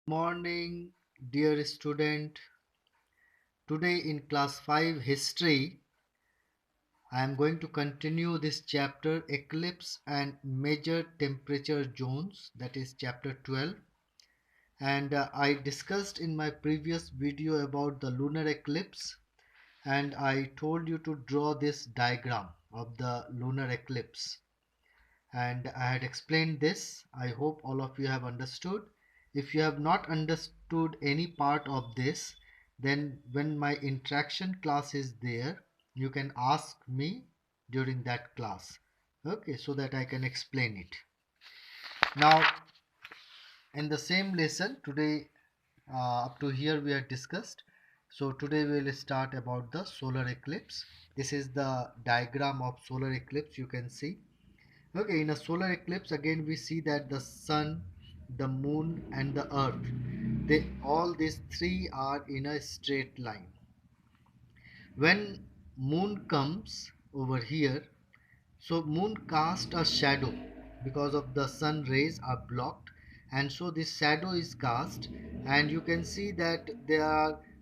Morning, dear student. Today in class 5 history, I am going to continue this chapter Eclipse and Major Temperature Zones, that is chapter 12. And I discussed in my previous video about the lunar eclipse, and I told you to draw this diagram of the lunar eclipse. And I had explained this. I hope all of you have understood. If you have not understood any part of this, then when my interaction class is there, you can ask me during that class. Okay, so that I can explain it. Now, in the same lesson, today up to here we have discussed. So today we will start about the solar eclipse. This is the diagram of solar eclipse you can see. Okay, in a solar eclipse, again we see that the sun, the moon, and the earth, they all these three are in a straight line. When moon comes over here, so moon cast a shadow because of the sun rays are blocked, and so this shadow is cast, and you can see that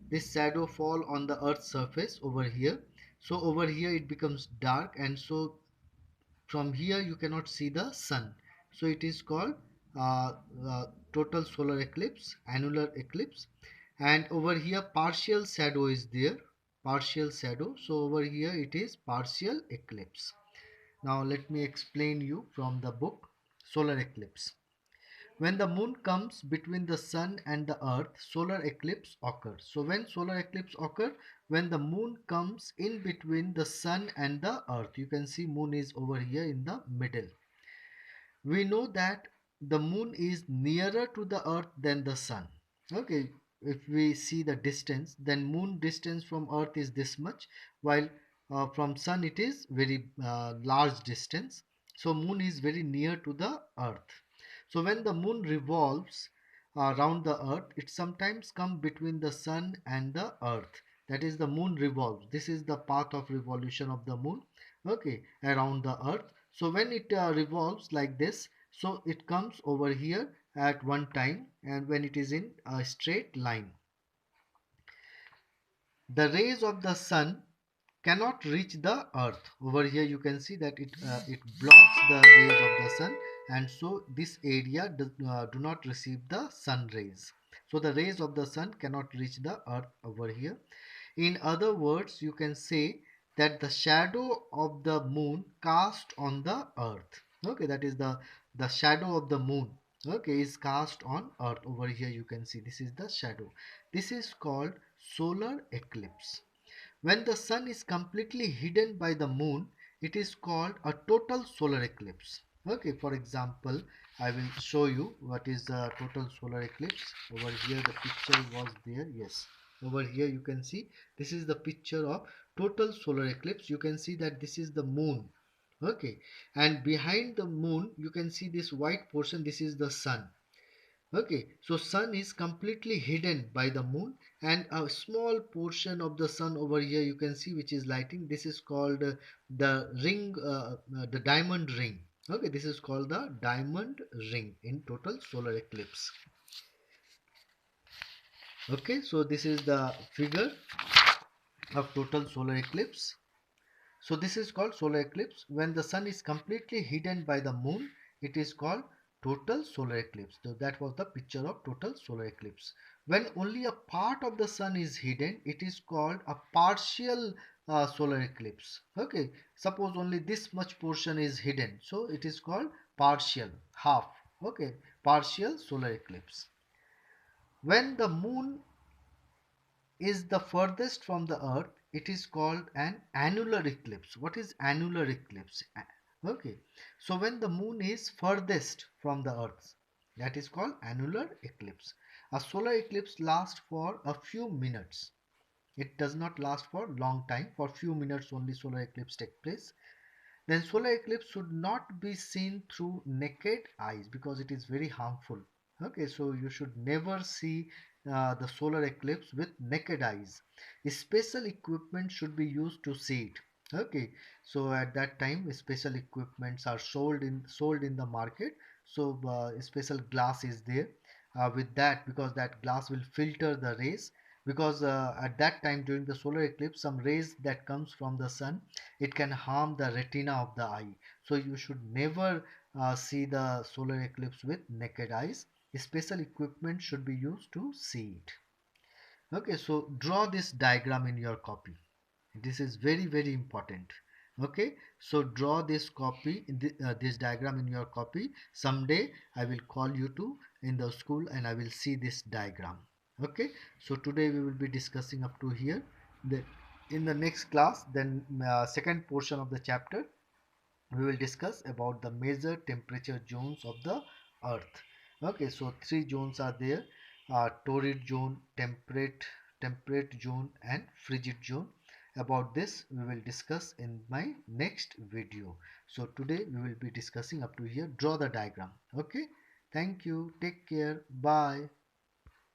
this shadow fall on the earth's surface over here. So over here it becomes dark, and so from here you cannot see the sun, so it is called uh, total solar eclipse, annular eclipse. And over here partial shadow is there, partial shadow, so over here it is partial eclipse. Now let me explain you from the book Solar Eclipse. When the moon comes between the sun and the earth, solar eclipse occurs. So when solar eclipse occurs, when the moon comes in between the sun and the earth, you can see moon is over here in the middle. We know that the moon is nearer to the earth than the sun. Okay, if we see the distance, then moon distance from earth is this much, while from sun it is very large distance. So moon is very near to the earth. So when the moon revolves around the earth, it sometimes comes between the sun and the earth. That is, the moon revolves. This is the path of revolution of the moon, okay, around the earth. So when it revolves like this, so it comes over here at one time, and when it is in a straight line, the rays of the sun cannot reach the earth. Over here you can see that it blocks the rays of the sun, and so this area do not receive the sun rays. So the rays of the sun cannot reach the earth over here. In other words, you can say that the shadow of the moon cast on the earth, okay, that is the shadow of the moon, okay, is cast on earth. Over here you can see this is the shadow. This is called solar eclipse. When the sun is completely hidden by the moon, it is called a total solar eclipse. Okay, for example, I will show you what is the total solar eclipse. Over here the picture was there. Yes, over here you can see this is the picture of total solar eclipse. You can see that this is the moon. Okay, and behind the moon you can see this white portion. This is the sun. Okay, so sun is completely hidden by the moon, and a small portion of the sun over here you can see which is lighting. This is called the ring, the diamond ring. Okay, this is called the diamond ring in total solar eclipse. Okay, so this is the figure of total solar eclipse. So this is called solar eclipse. When the sun is completely hidden by the moon, it is called total solar eclipse. So that was the picture of total solar eclipse. When only a part of the sun is hidden, it is called a partial solar eclipse. Okay, suppose only this much portion is hidden, so it is called partial, half. Okay, partial solar eclipse. When the moon is the furthest from the earth, it is called an annular eclipse. What is annular eclipse? Okay, so when the moon is furthest from the earth, that is called annular eclipse. A solar eclipse lasts for a few minutes. It does not last for long time. For few minutes only solar eclipse take place. Then solar eclipse should not be seen through naked eyes because it is very harmful. Okay, so you should never see the solar eclipse with naked eyes. Special equipment should be used to see it. Okay, so at that time special equipments are sold in the market. So special glass is there, with that, because that glass will filter the rays, because at that time during the solar eclipse some rays that comes from the sun, it can harm the retina of the eye. So you should never see the solar eclipse with naked eyes. Special equipment should be used to see it. Okay, so draw this diagram in your copy. This is very very important. Okay, so draw this this diagram in your copy. Someday I will call you to in the school and I will see this diagram. Okay, so today we will be discussing up to here. The, in the next class, then second portion of the chapter, we will discuss about the major temperature zones of the earth. Okay, so three zones are there: torrid zone, temperate zone, and frigid zone. About this we will discuss in my next video. So today we will be discussing up to here. Draw the diagram. Okay, thank you, take care, bye.